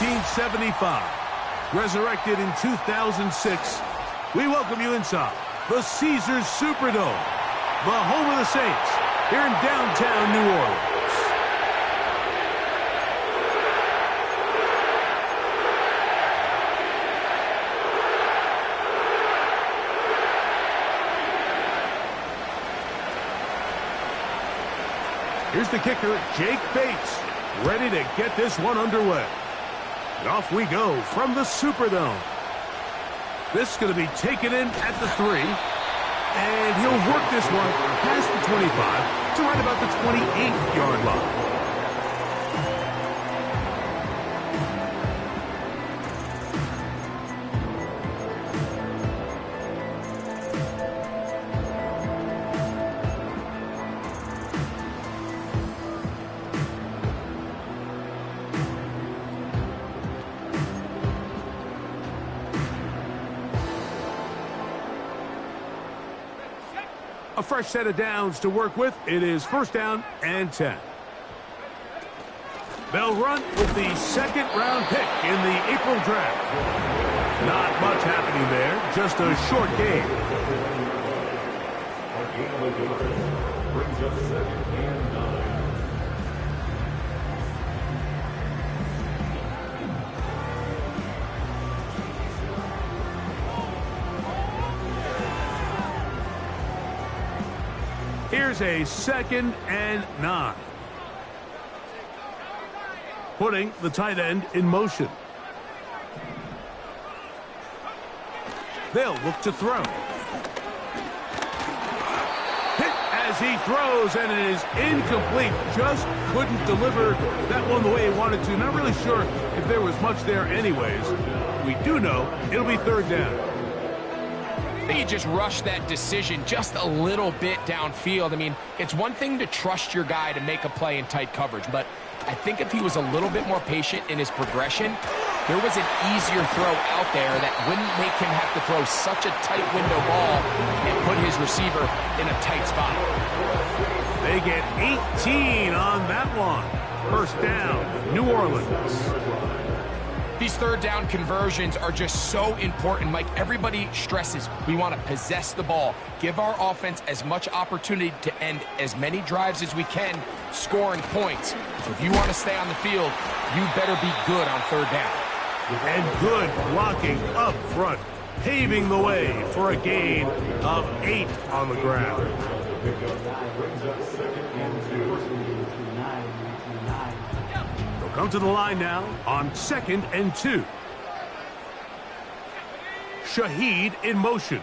1975. Resurrected in 2006, we welcome you inside the Caesars Superdome, the home of the Saints, here in downtown New Orleans. Here's the kicker, Jake Bates, ready to get this one underway. And off we go from the Superdome. This is going to be taken in at the 3. And he'll work this one past the 25 to right about the 28-yard line. A fresh set of downs to work with. It is first down and 10. They'll run with the second-round pick in the April draft. Not much happening there, just a short game. Brings up second and 9. Here's a second and 9. Putting the tight end in motion. They'll look to throw. Hit as he throws, and it is incomplete. Just couldn't deliver that one the way he wanted to. Not really sure if there was much there anyways. We do know it'll be third down. I think you just rushed that decision just a little bit downfield. I mean, it's one thing to trust your guy to make a play in tight coverage, but I think if he was a little bit more patient in his progression, there was an easier throw out there that wouldn't make him have to throw such a tight window ball and put his receiver in a tight spot. They get 18 on that one. First down, New Orleans. These third down conversions are just so important, Mike. Everybody stresses we want to possess the ball, give our offense as much opportunity to end as many drives as we can, scoring points. So if you want to stay on the field, you better be good on third down. And good blocking up front, paving the way for a gain of 8 on the ground. Come to the line now on second and 2. Shaheed in motion.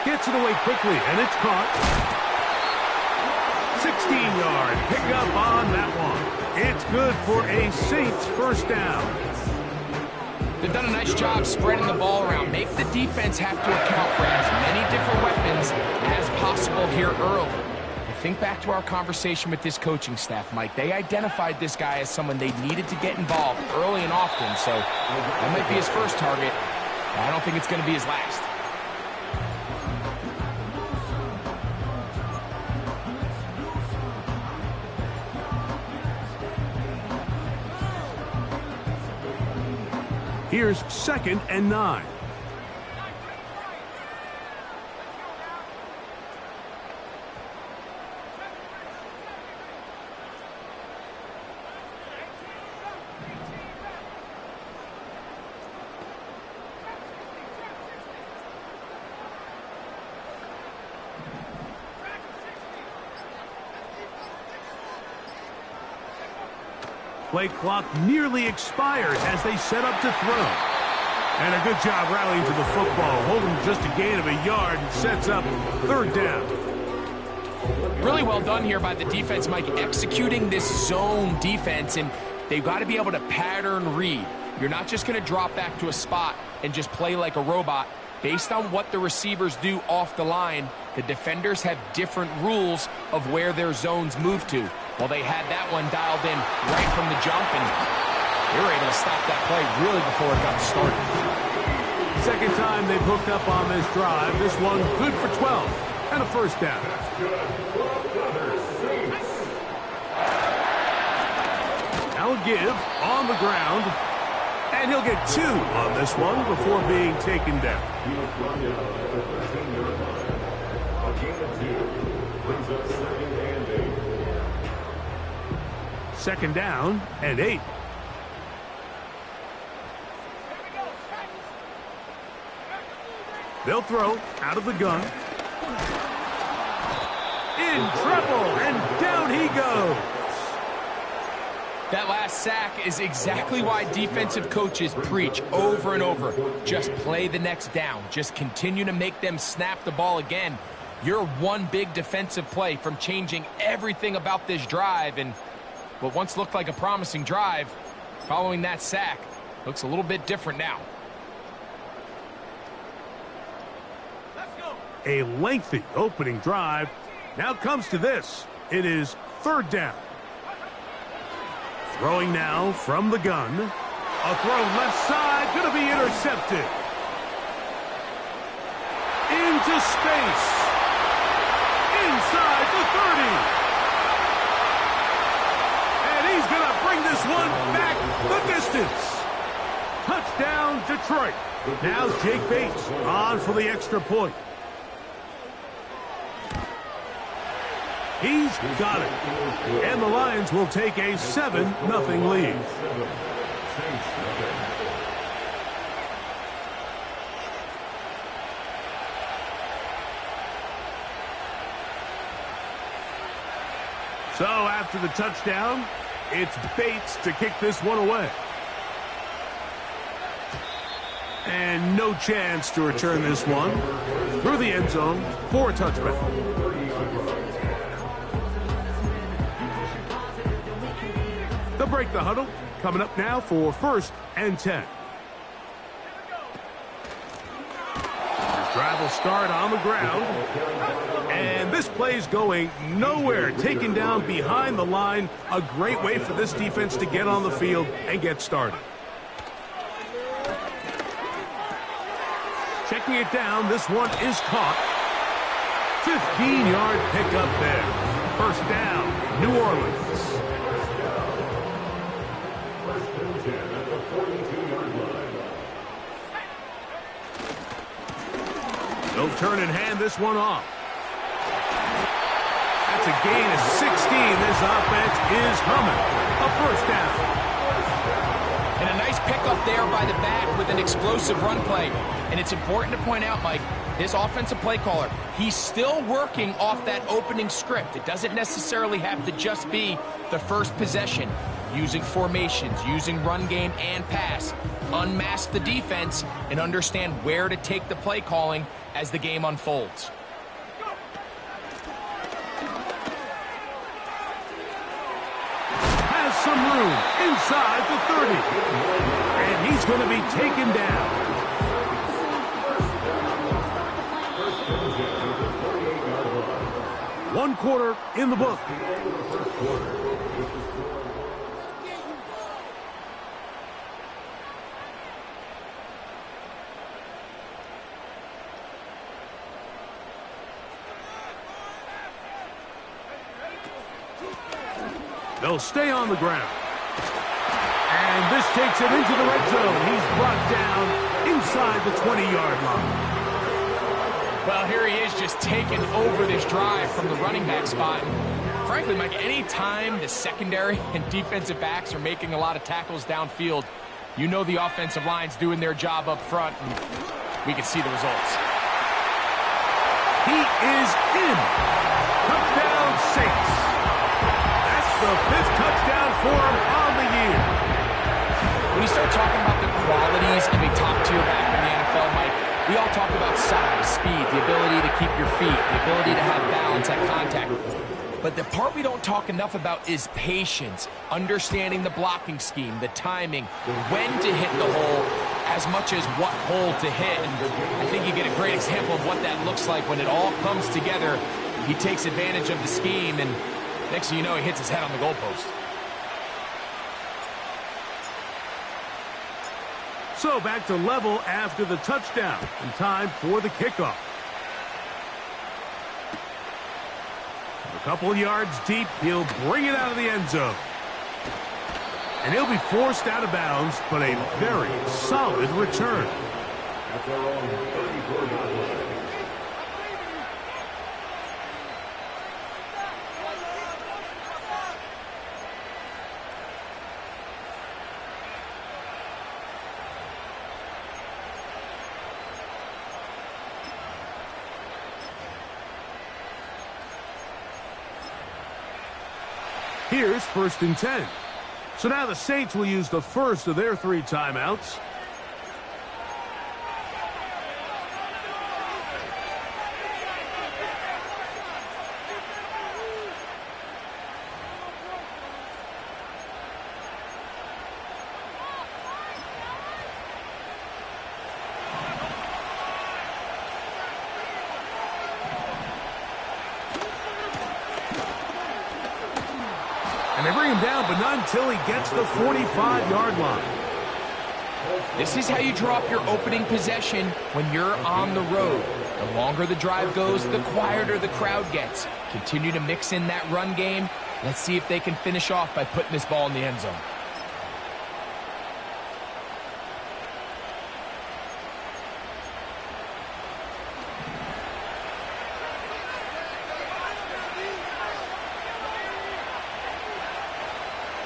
Gets it away quickly, and it's caught. 16-yard pickup on that one. It's good for a Saints first down. They've done a nice job spreading the ball around. Make the defense have to account for as many different weapons as possible here early. Think back to our conversation with this coaching staff, Mike. They identified this guy as someone they needed to get involved early and often, so that might be his first target. I don't think it's going to be his last. Here's second and 9. Play clock nearly expires as they set up to throw. And a good job rallying to the football, holding just a gain of a yard and sets up third down. Really well done here by the defense, Mike, executing this zone defense, and they've got to be able to pattern read. You're not just going to drop back to a spot and just play like a robot. Based on what the receivers do off the line, the defenders have different rules of where their zones move to. Well, they had that one dialed in right from the jump, and they were able to stop that play really before it got started. Second time they've hooked up on this drive. This one good for 12 and a first down. That'll give on the ground. And he'll get 2 on this one before being taken down. Second down and 8. They'll throw out of the gun. In trouble, and down he goes. That last sack is exactly why defensive coaches preach over and over. Just play the next down. Just continue to make them snap the ball again. You're one big defensive play from changing everything about this drive, and what once looked like a promising drive, following that sack, looks a little bit different now. A lengthy opening drive. Now comes to this. It is third down. Throwing now from the gun. A throw left side, going to be intercepted. Into space. Inside the 30. And he's going to bring this one back the distance. Touchdown, Detroit. Now Jake Bates on for the extra point. He's got it. And the Lions will take a 7-0 lead. So after the touchdown, it's Bates to kick this one away. And no chance to return this one through the end zone for a touchback. They'll break the huddle. Coming up now for 1st and 10. This drive will start on the ground. And this play's going nowhere. Taken down behind the line. A great way for this defense to get on the field and get started. Checking it down. This one is caught. 15-yard pickup there. First down, New Orleans. They'll turn and hand this one off. That's a gain of 16. This offense is humming. A first down. And a nice pickup there by the back with an explosive run play. And it's important to point out, Mike, this offensive play caller, he's still working off that opening script. It doesn't necessarily have to just be the first possession. Using formations, using run game and pass. Unmask the defense and understand where to take the play calling as the game unfolds. Has some room inside the 30. And he's going to be taken down. One quarter in the book. They'll stay on the ground. And this takes it into the red zone. He's brought down inside the 20-yard line. Well, here he is just taking over this drive from the running back spot. And frankly, Mike, any time the secondary and defensive backs are making a lot of tackles downfield, you know the offensive line's doing their job up front, and we can see the results. He is in. Touchdown, Saints. That's the 5th touchdown for him on the year. When you start talking about the qualities of a top-tier back in the NFL, Mike, we all talk about size, speed, the ability to keep your feet, the ability to have balance at contact. But the part we don't talk enough about is patience, understanding the blocking scheme, the timing, when to hit the hole, as much as what hole to hit. And I think you get a great example of what that looks like when it all comes together. He takes advantage of the scheme, and next thing you know, he hits his head on the goalpost. So back to level after the touchdown, and time for the kickoff. A couple yards deep, he'll bring it out of the end zone. And he'll be forced out of bounds, but a very solid return. Here's 1st and 10. So now the Saints will use the first of their 3 timeouts. And they bring him down, but not until he gets the 45-yard line. This is how you draw up your opening possession when you're on the road. The longer the drive goes, the quieter the crowd gets. Continue to mix in that run game. Let's see if they can finish off by putting this ball in the end zone.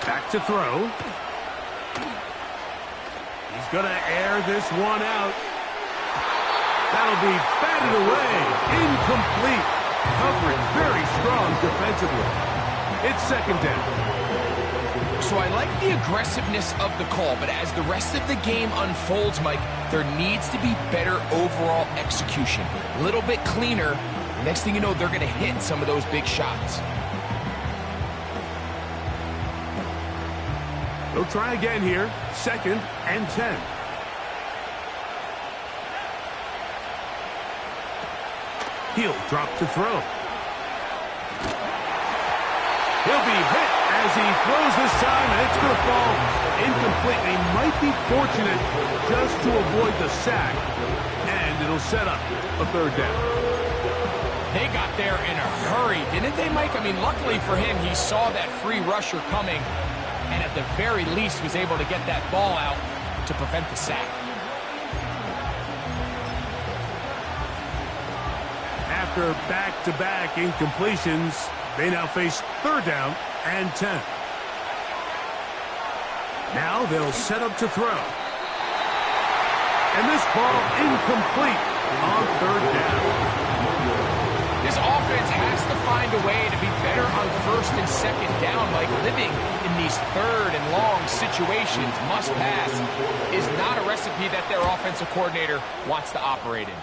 Back to throw. He's going to air this one out. That'll be batted away. Incomplete. Coverage very strong defensively. It's 2nd down. So I like the aggressiveness of the call, but as the rest of the game unfolds, Mike, there needs to be better overall execution. A little bit cleaner. Next thing you know, they're going to hit some of those big shots. They'll try again here. 2nd and 10. He'll drop to throw. He'll be hit as he throws this time, and it's going to fall incomplete. He might be fortunate just to avoid the sack, and it'll set up a 3rd down. They got there in a hurry, didn't they, Mike? I mean, luckily for him, he saw that free rusher coming, and at the very least was able to get that ball out to prevent the sack. After back-to-back incompletions, they now face 3rd down and 10. Now they'll set up to throw. And this ball incomplete on 3rd down. This offense has to find a way to be better on 1st and 2nd down, like living in these 3rd and long situations. Must pass is not a recipe that their offensive coordinator wants to operate in.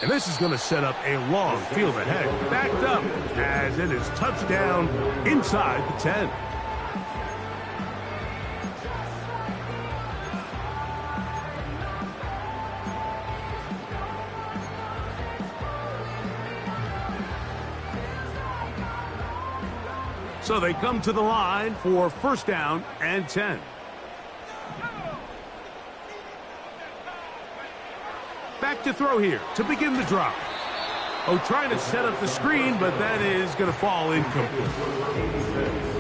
And this is going to set up a long field ahead, backed up as it is touchdown inside the 10. So they come to the line for 1st down and 10. Back to throw here to begin the drop. Oh, trying to set up the screen, but that is going to fall incomplete.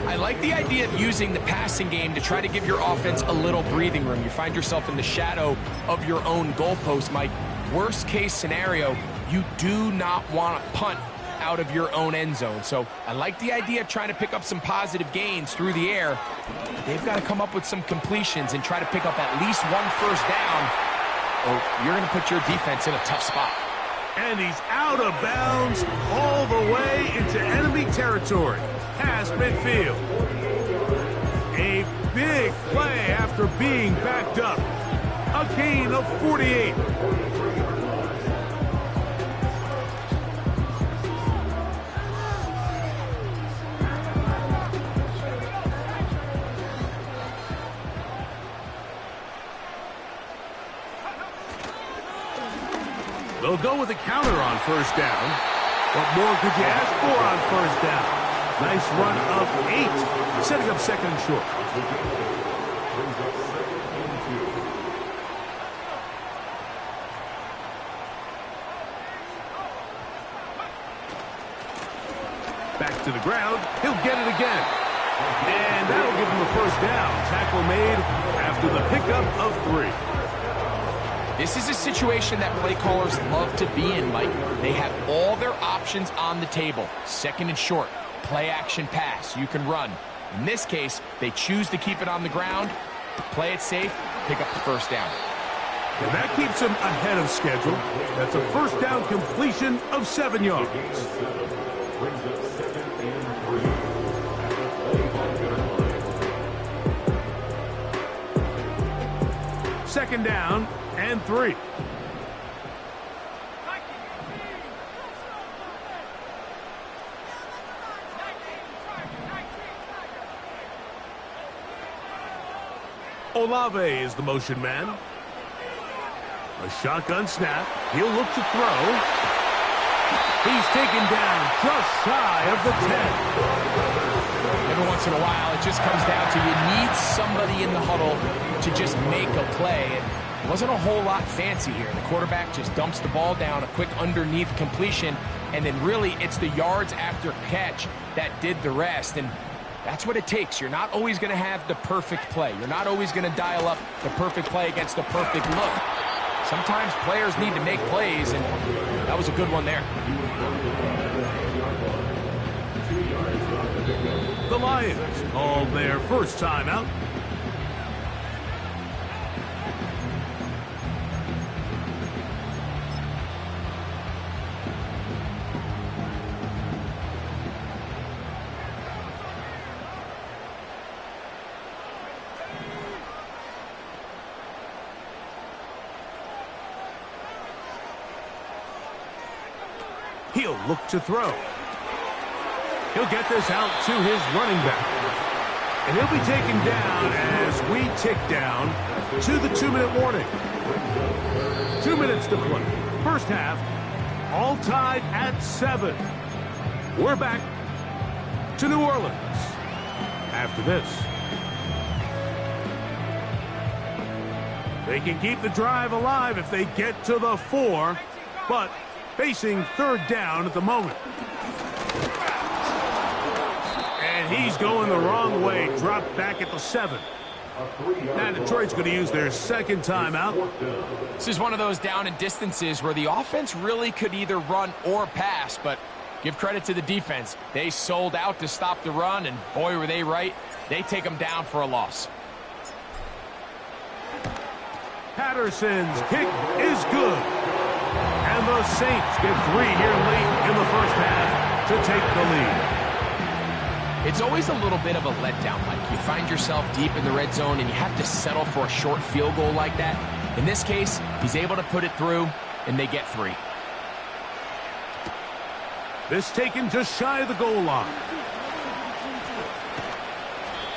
I like the idea of using the passing game to try to give your offense a little breathing room. You find yourself in the shadow of your own goalpost, Mike. Worst case scenario, you do not want to punt out of your own end zone. So I like the idea of trying to pick up some positive gains through the air. They've got to come up with some completions and try to pick up at least 1 1st down, or you're going to put your defense in a tough spot. And he's out of bounds all the way into enemy territory, past midfield. A big play after being backed up. A gain of 48. They'll go with a counter on 1st down. What more could you ask for on 1st down? Nice run of 8, setting up 2nd and short. Back to the ground. He'll get it again. And that'll give him a first down. Tackle made after the pickup of 3. This is a situation that play callers love to be in, Mike. They have all their options on the table. Second and short, play action pass, you can run. In this case, they choose to keep it on the ground, play it safe, pick up the first down. And that keeps him ahead of schedule. That's a first down completion of 7 yards. Second down and 3. Olave is the motion man. A shotgun snap. He'll look to throw. He's taken down just shy of the 10. Every once in a while, it just comes down to you need somebody in the huddle to just make a play. And it wasn't a whole lot fancy here. The quarterback just dumps the ball down, a quick underneath completion, and then really it's the yards after catch that did the rest. And that's what it takes. You're not always going to have the perfect play. You're not always going to dial up the perfect play against the perfect look. Sometimes players need to make plays, and that was a good one there. The Lions called their first timeout. He'll look to throw. He'll get this out to his running back. And he'll be taken down as we tick down to the 2-minute warning. 2 minutes to play. First half, all tied at 7. We're back to New Orleans after this. They can keep the drive alive if they get to the 4, but facing third down at the moment. And he's going the wrong way. Dropped back at the 7. Now Detroit's going to use their second timeout. This is one of those down and distances where the offense really could either run or pass, but give credit to the defense. They sold out to stop the run, and boy, were they right. They take them down for a loss. Patterson's kick is good. And the Saints get 3 here late in the first half to take the lead. It's always a little bit of a letdown, Mike. You find yourself deep in the red zone and you have to settle for a short field goal like that. In this case, he's able to put it through, and they get 3. This taken just shy of the goal line.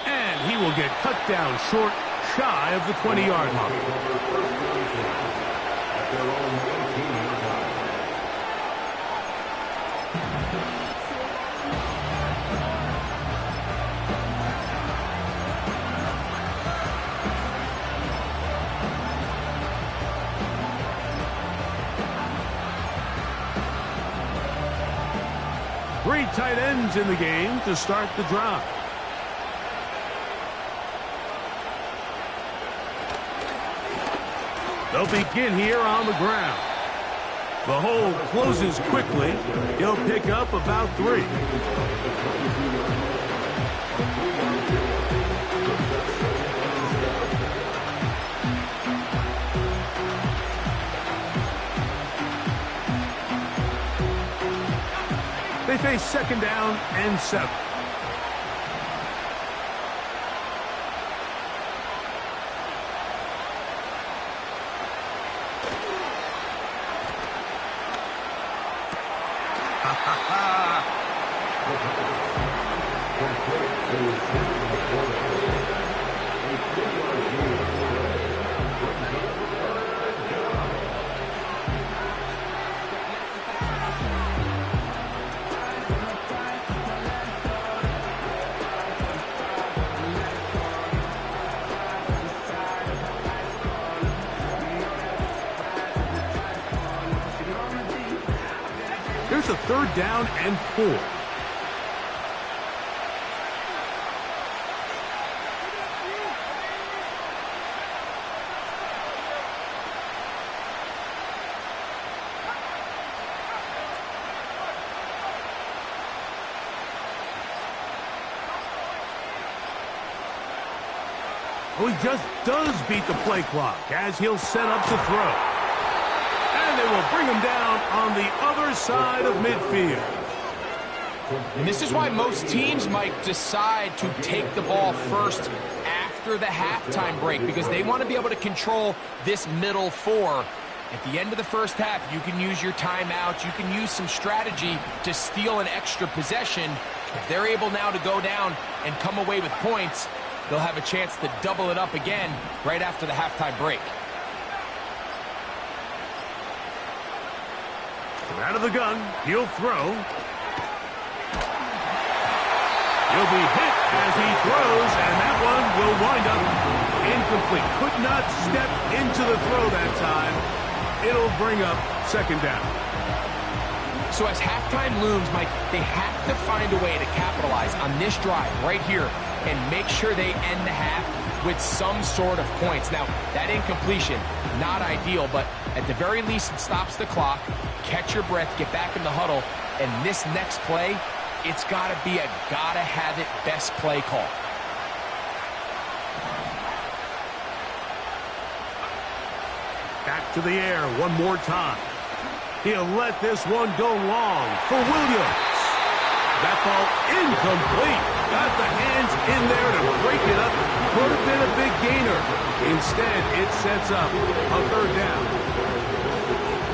And he will get cut down short, shy of the 20-yard line. Three tight ends in the game to start the drive. They'll begin here on the ground. The hole closes quickly. He'll pick up about 3. They face second down and 7. Here's a third down and 4. Oh, he just does beat the play clock as he'll set up to throw. And they will bring him down on the other side of midfield. And this is why most teams might decide to take the ball first after the halftime break, because they want to be able to control this middle four. At the end of the first half, you can use your timeouts, you can use some strategy to steal an extra possession. If they're able now to go down and come away with points, they'll have a chance to double it up again right after the halftime break. Out of the gun, he'll throw. He'll be hit as he throws, and that one will wind up incomplete. Could not step into the throw that time. It'll bring up second down. So as halftime looms, Mike, they have to find a way to capitalize on this drive right here and make sure they end the half with some sort of points. Now, that incompletion, not ideal, but at the very least, it stops the clock. Catch your breath, get back in the huddle, and this next play, it's got to be a gotta-have-it best play call. Back to the air one more time. He'll let this one go long for Williams. That ball incomplete. Got the hands in there to break it up. Could have been a big gainer. Instead, it sets up a third down.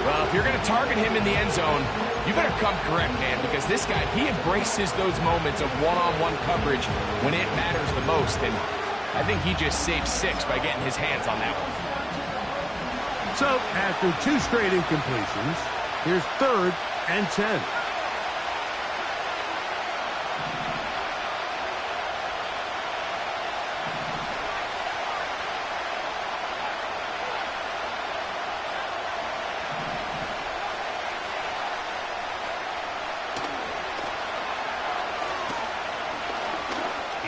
Well, if you're going to target him in the end zone, you better come correct, man, because this guy, he embraces those moments of one-on-one coverage when it matters the most, and I think he just saved 6 by getting his hands on that one. So, after 2 straight incompletions, here's 3rd and 10.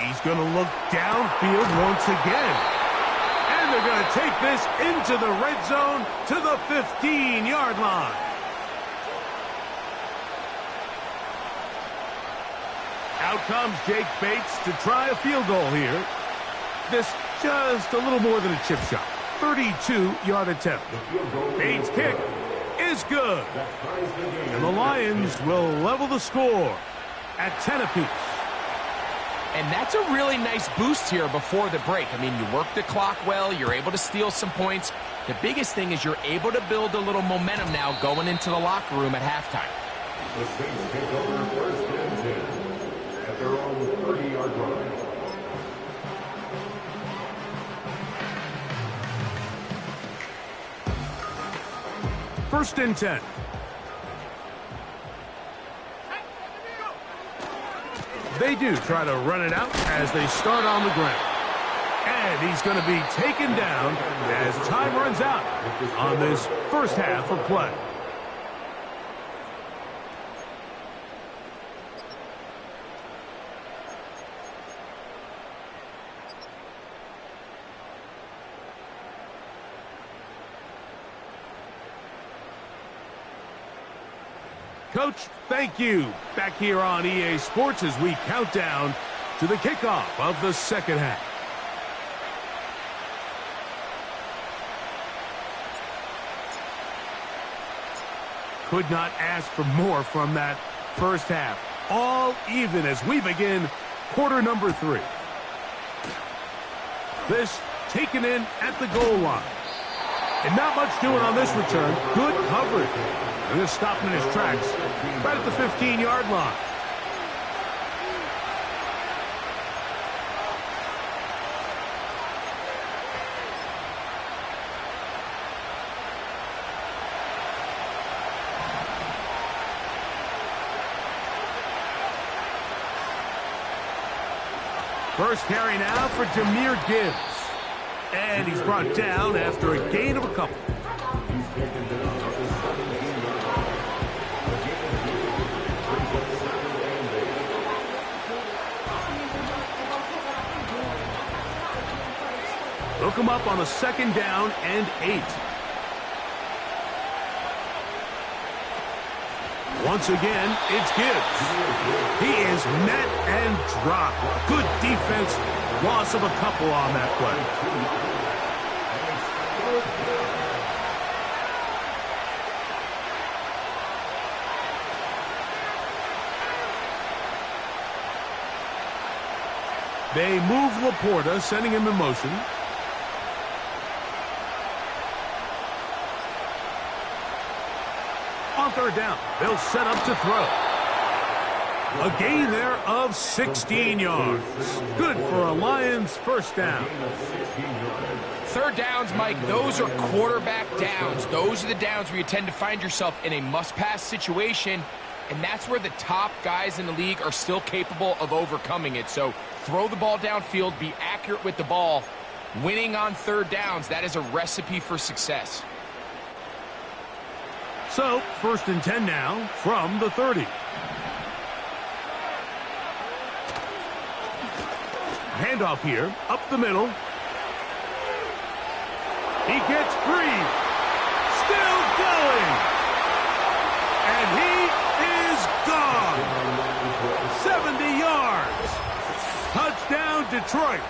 He's going to look downfield once again. And they're going to take this into the red zone to the 15-yard line. Out comes Jake Bates to try a field goal here. This just a little more than a chip shot. 32-yard attempt. Bates' kick is good. And the Lions will level the score at 10 apiece. And that's a really nice boost here before the break. I mean, you work the clock well, you're able to steal some points. The biggest thing is you're able to build a little momentum now going into the locker room at halftime. The Saints take over 1st and 10 at their own 30-yard line. First and 10. They do try to run it out as they start on the ground. And he's going to be taken down as time runs out on this first half of play. Coach, thank you. Back here on EA Sports as we count down to the kickoff of the second half. Could not ask for more from that first half. All even as we begin quarter number 3. This taken in at the goal line. And not much doing on this return. Good coverage. And just stopping in his tracks right at the 15-yard line. First carry now for Jahmyr Gibbs. And he's brought down after a gain of a couple. Hook him up on a 2nd down and 8. Once again, it's Gibbs. He is met and dropped. Good defense. Loss of a couple on that play. They move Laporta, sending him in motion. On third down, they'll set up to throw. A gain there of 16 yards. Good for a Lions first down. Third downs, Mike, those are quarterback downs. Those are the downs where you tend to find yourself in a must-pass situation, and that's where the top guys in the league are still capable of overcoming it. So throw the ball downfield, be accurate with the ball. Winning on third downs, that is a recipe for success. So, 1st and 10 now from the 30. Handoff here, up the middle. He gets free. Still going. And he is gone. 70 yards. Touchdown, Detroit.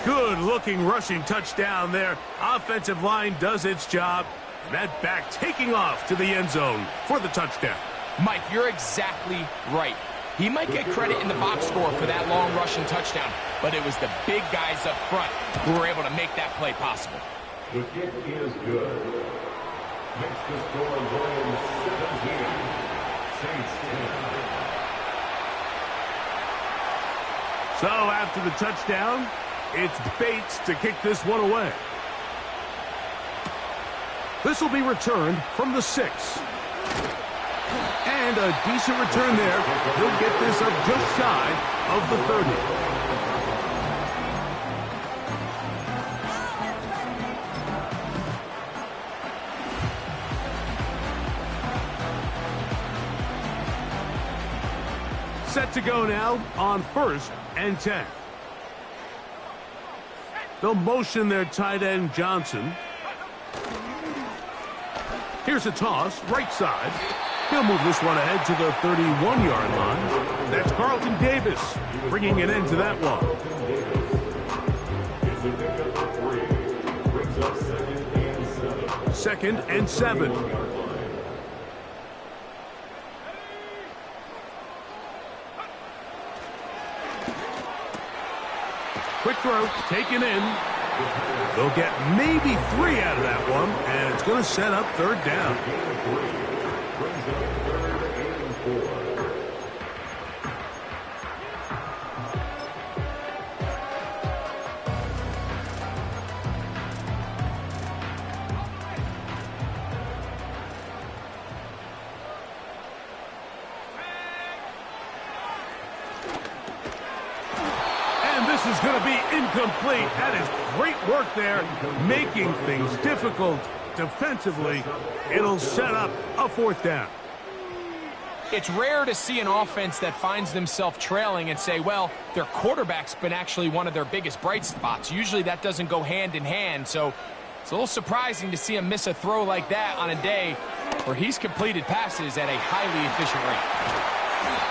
Good-looking rushing touchdown there. Offensive line does its job. And that back taking off to the end zone for the touchdown. Mike, you're exactly right. He might get credit in the box score for that long rushing touchdown, but it was the big guys up front who were able to make that play possible. The kick is good. Makes the score Lions 17, Saints 10. So after the touchdown, it's Bates to kick this one away. This will be returned from the 6. And a decent return there. He'll get this up just shy of the 30. Set to go now on 1st and 10. They'll motion their tight end Johnson. Here's a toss, right side. He'll move this one ahead to the 31-yard line. That's Carlton Davis bringing an end to that one. It's a pickup of 3. Brings up 2nd and 7. 2nd and 7. Quick throw, taken in. They'll get maybe 3 out of that one, and it's going to set up 3rd down. This is going to be incomplete. That is great work there, making things difficult defensively. It'll set up a 4th down. It's rare to see an offense that finds themselves trailing and say, well, their quarterback's been actually one of their biggest bright spots. Usually that doesn't go hand in hand, so it's a little surprising to see him miss a throw like that on a day where he's completed passes at a highly efficient rate.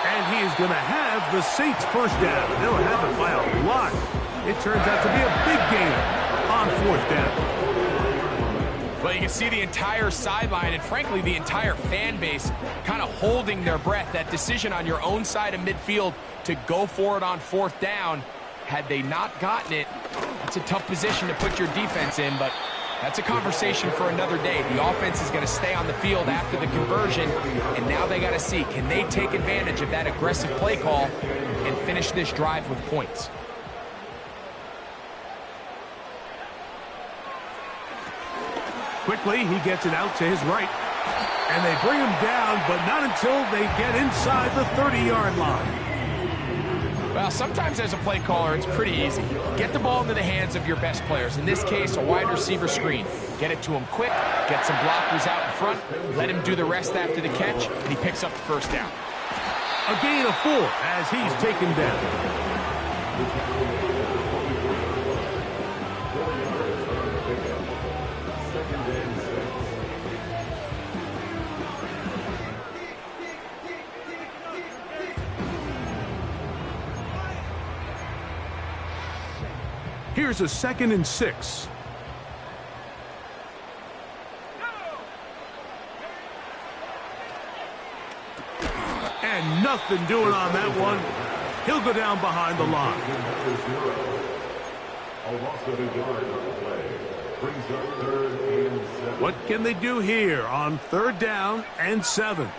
And he is going to have the Saints first down. They'll have it by a lot. It turns out to be a big gainer on 4th down. Well, you can see the entire sideline and, frankly, the entire fan base kind of holding their breath. That decision on your own side of midfield to go for it on 4th down, had they not gotten it, that's a tough position to put your defense in, but that's a conversation for another day. The offense is going to stay on the field after the conversion, and now they got to see, can they take advantage of that aggressive play call and finish this drive with points? Quickly, he gets it out to his right. And they bring him down, but not until they get inside the 30-yard line. Well, sometimes as a play caller, it's pretty easy. Get the ball into the hands of your best players. In this case, a wide receiver screen. Get it to him quick, get some blockers out in front, let him do the rest after the catch, and he picks up the first down. A gain of 4 as he's taken down. Here's a 2nd and 6. And nothing doing on that one. He'll go down behind the line. What can they do here on 3rd down and 7?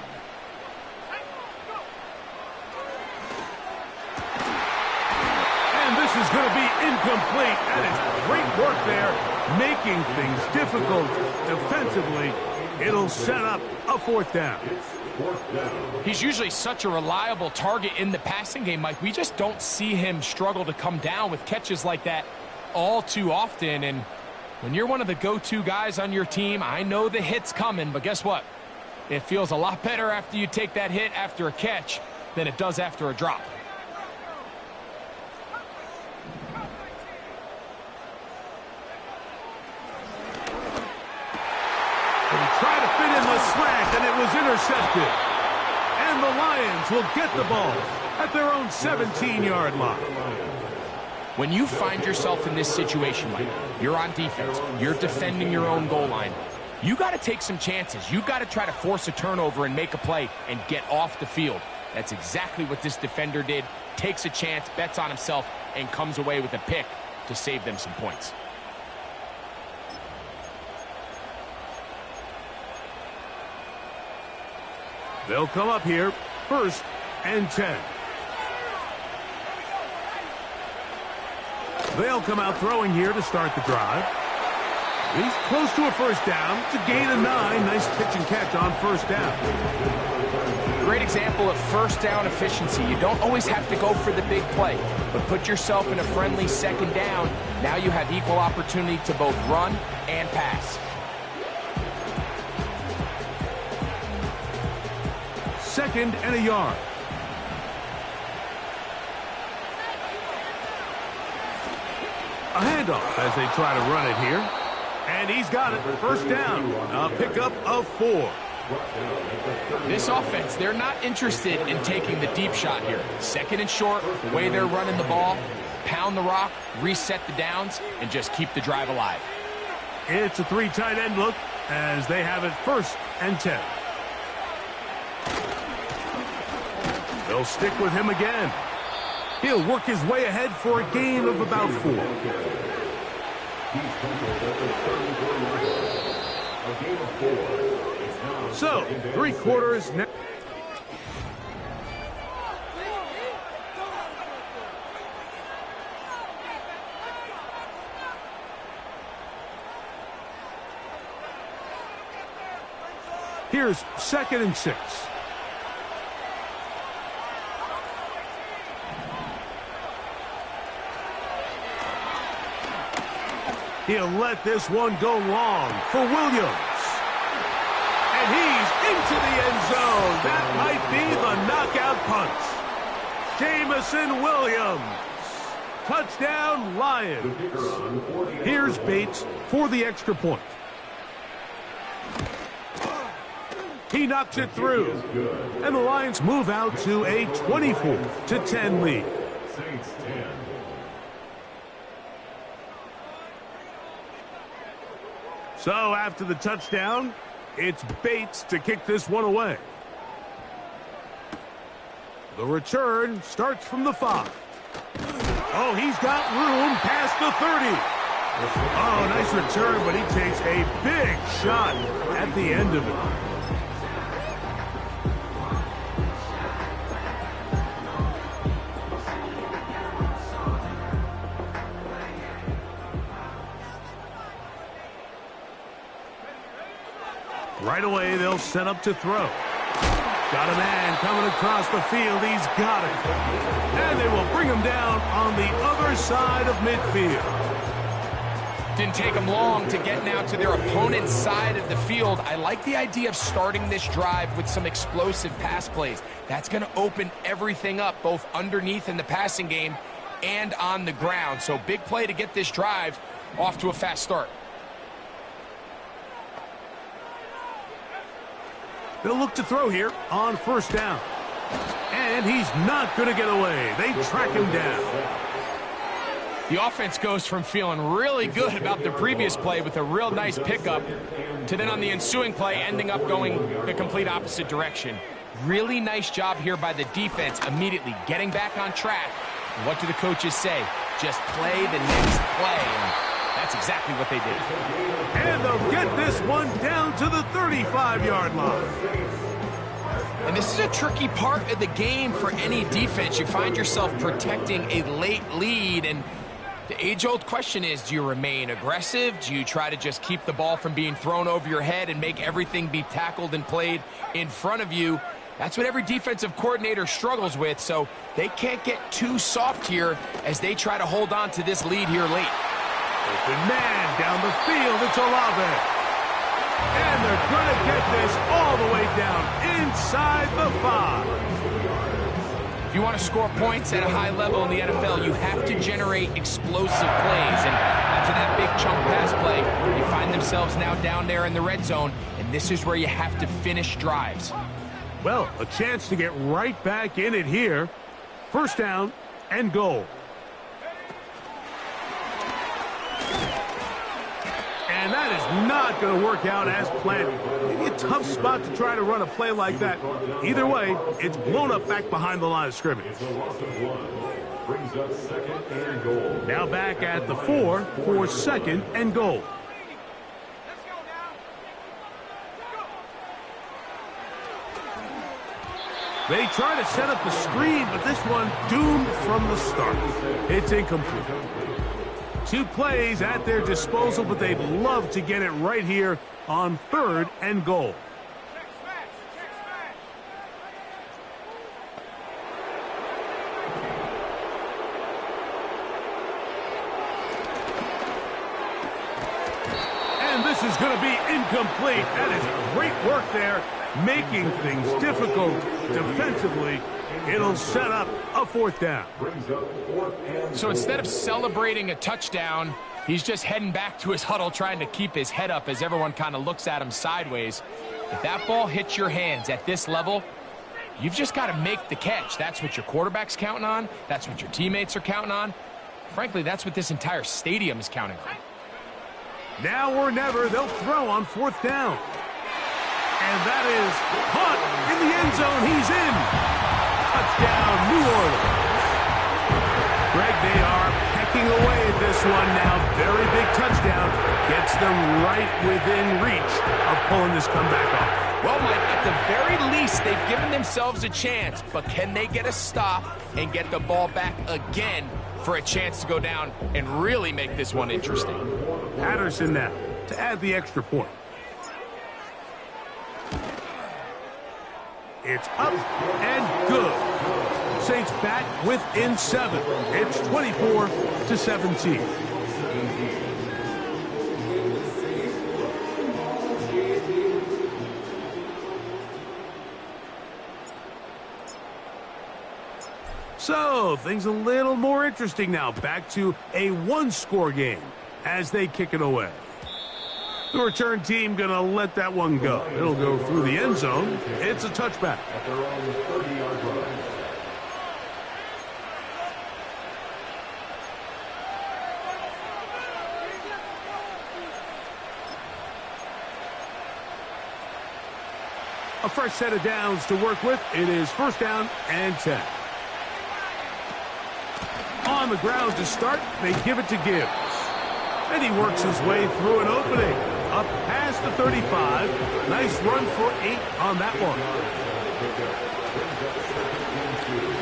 And this is going to be incomplete. That is great work there, making things difficult defensively. It'll set up a 4th down. He's usually such a reliable target in the passing game, Mike. We just don't see him struggle to come down with catches like that all too often. And when you're one of the go-to guys on your team, I know the hit's coming, but guess what? It feels a lot better after you take that hit after a catch than it does after a drop. Try to fit in the slant, and it was intercepted. And the Lions will get the ball at their own 17-yard line. When you find yourself in this situation, Mike, you're on defense, you're defending your own goal line, you got to take some chances. You got to try to force a turnover and make a play and get off the field. That's exactly what this defender did. Takes a chance, bets on himself, and comes away with a pick to save them some points. They'll come up here, 1st and 10. They'll come out throwing here to start the drive. He's close to a 1st down. It's a gain of 9. Nice pitch and catch on 1st down. Great example of 1st down efficiency. You don't always have to go for the big play, but put yourself in a friendly 2nd down. Now you have equal opportunity to both run and pass. 2nd and a yard. A handoff as they try to run it here. And he's got it. 1st down. A pickup of 4. This offense, they're not interested in taking the deep shot here. 2nd and short, the way they're running the ball, pound the rock, reset the downs, and just keep the drive alive. It's a 3 tight end look as they have it 1st and 10. They'll stick with him again. He'll work his way ahead for a gain of about 4. So, 3 quarters now. Here's 2nd and 6. He'll let this one go long for Williams. And he's into the end zone. That might be the knockout punch. Jameson Williams. Touchdown, Lions. Here's Bates for the extra point. He knocks it through. And the Lions move out to a 24-10 lead. Saints 10. So after the touchdown, it's Bates to kick this one away. The return starts from the 5. Oh, he's got room past the 30. Oh, nice return, but he takes a big shot at the end of it. Right away, they'll set up to throw. Got a man coming across the field. He's got it. And they will bring him down on the other side of midfield. Didn't take them long to get now to their opponent's side of the field. I like the idea of starting this drive with some explosive pass plays. That's going to open everything up, both underneath in the passing game and on the ground. So big play to get this drive off to a fast start. They'll look to throw here on 1st down. And he's not going to get away. They track him down. The offense goes from feeling really good about the previous play with a real nice pickup to then on the ensuing play ending up going the complete opposite direction. Really nice job here by the defense immediately getting back on track. And what do the coaches say? Just play the next play. And that's exactly what they did. And they'll get this one down to the 35-yard line. And this is a tricky part of the game for any defense. You find yourself protecting a late lead, and the age-old question is, do you remain aggressive? Do you try to just keep the ball from being thrown over your head and make everything be tackled and played in front of you? That's what every defensive coordinator struggles with, so they can't get too soft here as they try to hold on to this lead here late. Open man down the field, it's Olave. And they're going to get this all the way down inside the 5. If you want to score points at a high level in the NFL, you have to generate explosive plays. And after that big chunk pass play, they find themselves now down there in the red zone, and this is where you have to finish drives. Well, a chance to get right back in it here. First down and goal. And that is not going to work out as planned. Maybe a tough spot to try to run a play like that. Either way, it's blown up back behind the line of scrimmage. Now back at the 4 for second and goal. They try to set up the screen, but this one doomed from the start. It's incomplete. 2 plays at their disposal, but they'd love to get it right here on third and goal. And this is going to be incomplete. That is great work there, making things difficult defensively. It'll set up a fourth down. So instead of celebrating a touchdown, he's just heading back to his huddle trying to keep his head up as everyone kind of looks at him sideways. If that ball hits your hands at this level, you've just got to make the catch. That's what your quarterback's counting on. That's what your teammates are counting on. Frankly, that's what this entire stadium is counting on. Now or never, they'll throw on fourth down. And that is caught in the end zone. He's in. Touchdown, New Orleans. Greg, they are pecking away at this one now. Very big touchdown. Gets them right within reach of pulling this comeback off. Well, Mike, at the very least, they've given themselves a chance. But can they get a stop and get the ball back again for a chance to go down and really make this one interesting? Patterson now to add the extra point. It's up and good. Saints back within 7. It's 24-17. So, things a little more interesting now. Back to a one-score game as they kick it away. The return team going to let that one go. It'll go through the end zone. It's a touchback. At their own 30-yard line. A fresh set of downs to work with. It is first down and 10. On the ground to start, they give it to Gibbs. And he works his way through an opening. Up past the 35. Nice run for 8 on that one.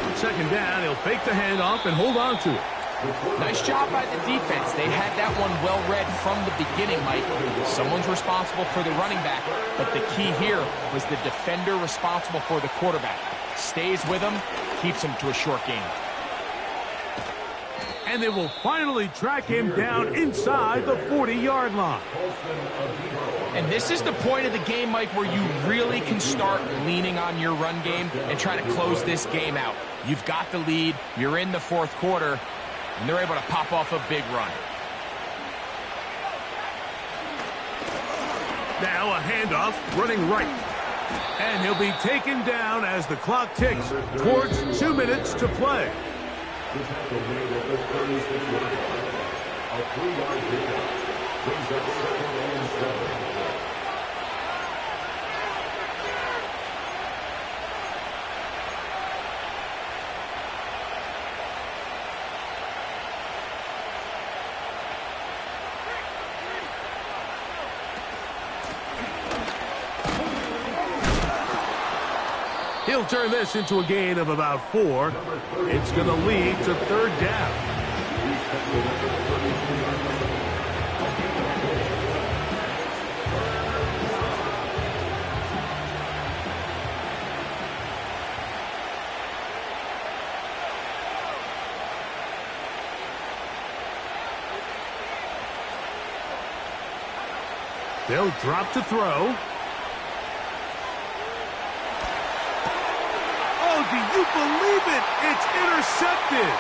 On second down, he'll fake the handoff and hold on to it. Nice job by the defense. They had that one well read from the beginning, Mike. Someone's responsible for the running back, but the key here was the defender responsible for the quarterback. Stays with him, keeps him to a short gain. And they will finally track him down inside the 40-yard line. And this is the point of the game, Mike, where you really can start leaning on your run game and try to close this game out. You've got the lead, you're in the fourth quarter, and they're able to pop off a big run. Now a handoff running right. And he'll be taken down as the clock ticks towards 2 minutes to play. The tackle made at the 36-yard line. A 3-yard pickup brings up 2nd and 7. He'll turn this into a gain of about 4. It's going to lead to 3rd down. They'll drop to throw. Do you believe it? It's intercepted.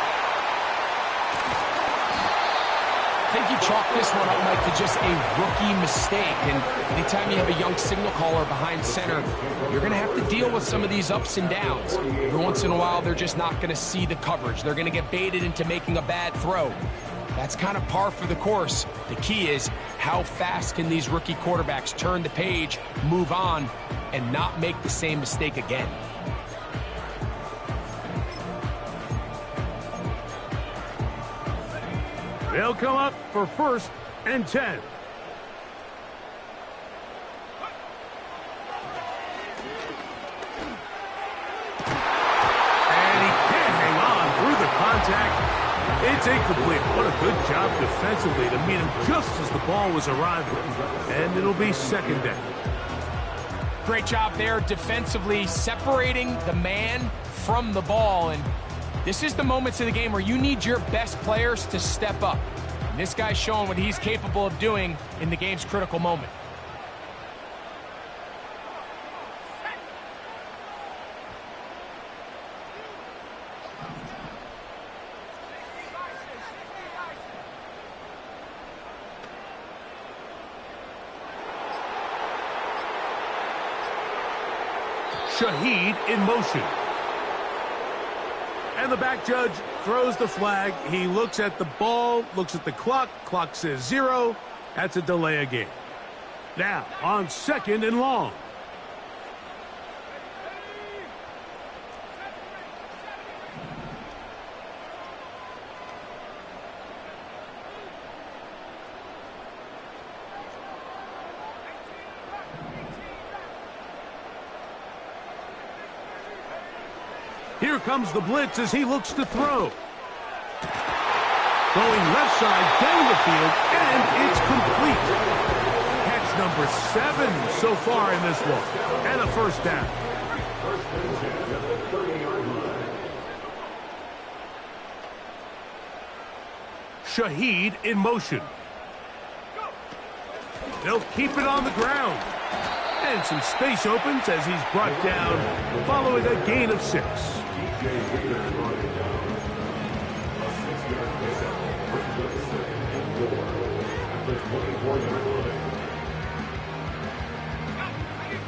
I think you chalk this one up, Mike, to just a rookie mistake. And anytime you have a young signal caller behind center, you're going to have to deal with some of these ups and downs. Every once in a while, they're just not going to see the coverage. They're going to get baited into making a bad throw. That's kind of par for the course. The key is how fast can these rookie quarterbacks turn the page, move on, and not make the same mistake again. They'll come up for 1st and 10. And he can't hang on through the contact. It's incomplete. What a good job defensively to meet him just as the ball was arriving. And it'll be 2nd down. Great job there defensively, separating the man from the ball. And this is the moments of the game where you need your best players to step up. And this guy's showing what he's capable of doing in the game's critical moment. Shaheed in motion. And the back judge throws the flag. He looks at the ball, looks at the clock. Clock says 0. That's a delay of game. Now, on 2nd and long. Here comes the blitz as he looks to throw. Going left side down the field, and it's complete. Catch number 7 so far in this one, and a 1st down. Shaheed in motion. They'll keep it on the ground. And some space opens as he's brought down following a gain of 6.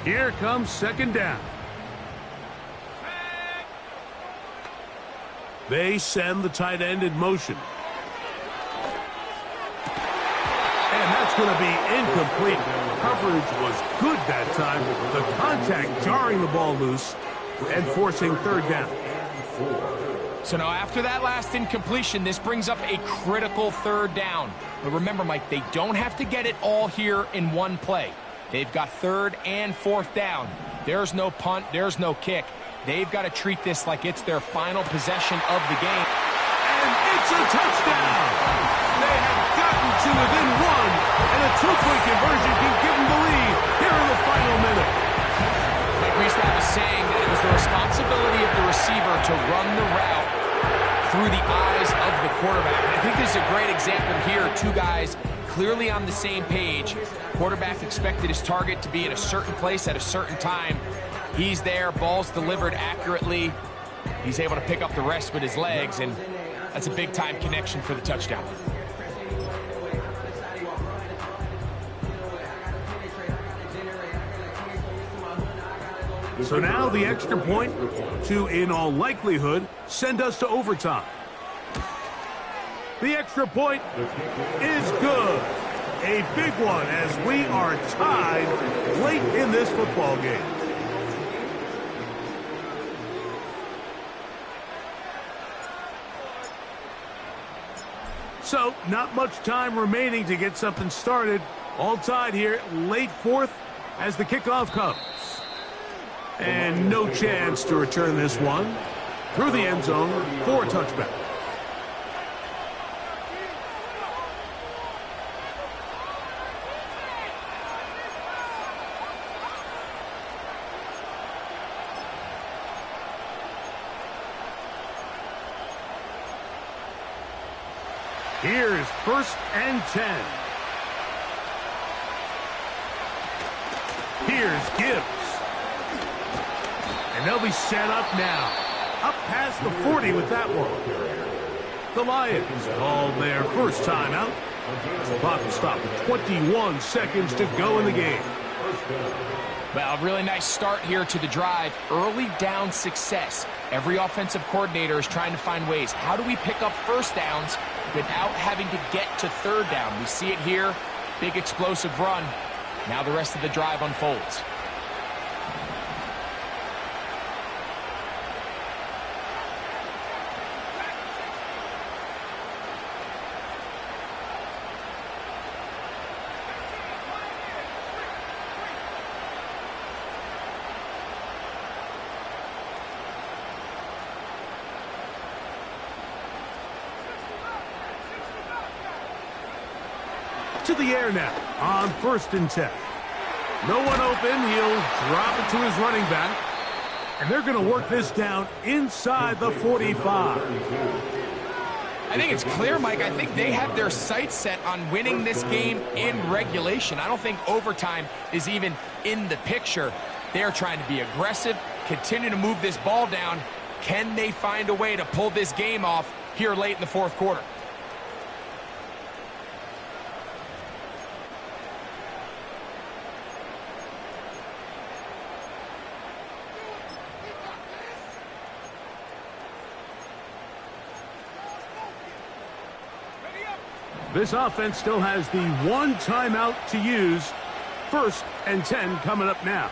Here comes 2nd down. They send the tight end in motion. And that's going to be incomplete. Coverage was good that time. The contact jarring the ball loose and forcing 3rd down. So now after that last incompletion, this brings up a critical 3rd down. But remember, Mike, they don't have to get it all here in one play. They've got 3rd and 4th down. There's no punt. There's no kick. They've got to treat this like it's their final possession of the game. And it's a touchdown! They have gotten to within 1, and a 2-point conversion can give them the lead here in the final minute. Like we used to have a saying that it was the responsibility of the receiver to run the route through the eyes of the quarterback. And I think this is a great example here. 2 guys clearly on the same page. Quarterback expected his target to be in a certain place at a certain time. He's there, ball's delivered accurately. He's able to pick up the rest with his legs, and that's a big-time connection for the touchdown. So now the extra point to, in all likelihood, send us to overtime. The extra point is good. A big one as we are tied late in this football game. So, not much time remaining to get something started. All tied here, late fourth as the kickoff comes. And no chance to return this one. Through the end zone for a touchback. Here's 1st and 10. Here's Gibbs. And they'll be set up now. Up past the 40 with that one. The Lions call their first timeout. The clock will stop with 21 seconds to go in the game. Well, really nice start here to the drive. Early down success. Every offensive coordinator is trying to find ways. How do we pick up first downs without having to get to third down? We see it here. Big explosive run. Now the rest of the drive unfolds. To the air now on 1st and 10. No one open. He'll drop it to his running back. And they're going to work this down inside the 45. I think it's clear, Mike. I think they have their sights set on winning this game in regulation. I don't think overtime is even in the picture. They're trying to be aggressive, continue to move this ball down. Can they find a way to pull this game off here late in the 4th quarter? This offense still has the one timeout to use. 1st and 10 coming up now.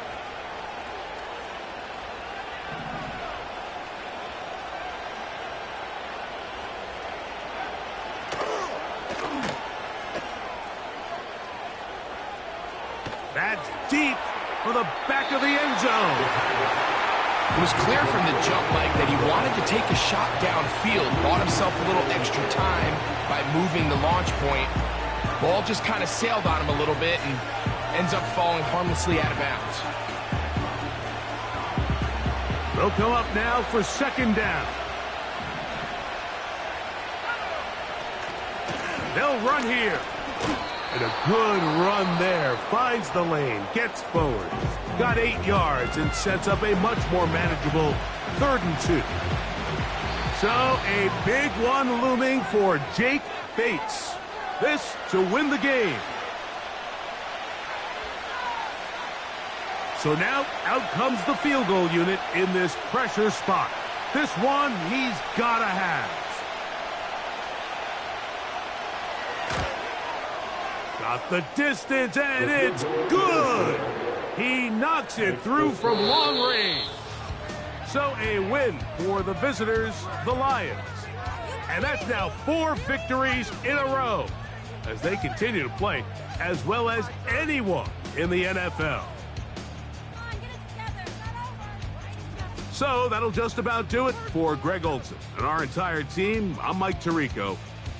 That's deep for the back of the end zone. It was clear from the jump, Mike, that he wanted to take a shot downfield, bought himself a little extra time by moving the launch point. Ball just kind of sailed on him a little bit and ends up falling harmlessly out of bounds. They'll come up now for 2nd down. They'll run here. And a good run there. Finds the lane, gets forward. Got 8 yards and sets up a much more manageable 3rd and 2. So a big one looming for Jake Bates. This to win the game. So now out comes the field goal unit in this pressure spot. This one he's got to have. Got the distance, and it's good. He knocks it through from long range. So a win for the visitors, the Lions. And that's now 4 victories in a row as they continue to play as well as anyone in the NFL. So that'll just about do it for Greg Olsen and our entire team. I'm Mike Tirico.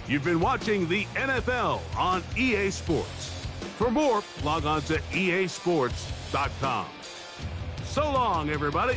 You've been watching the NFL on EA Sports. For more, log on to easports.com. So long, everybody.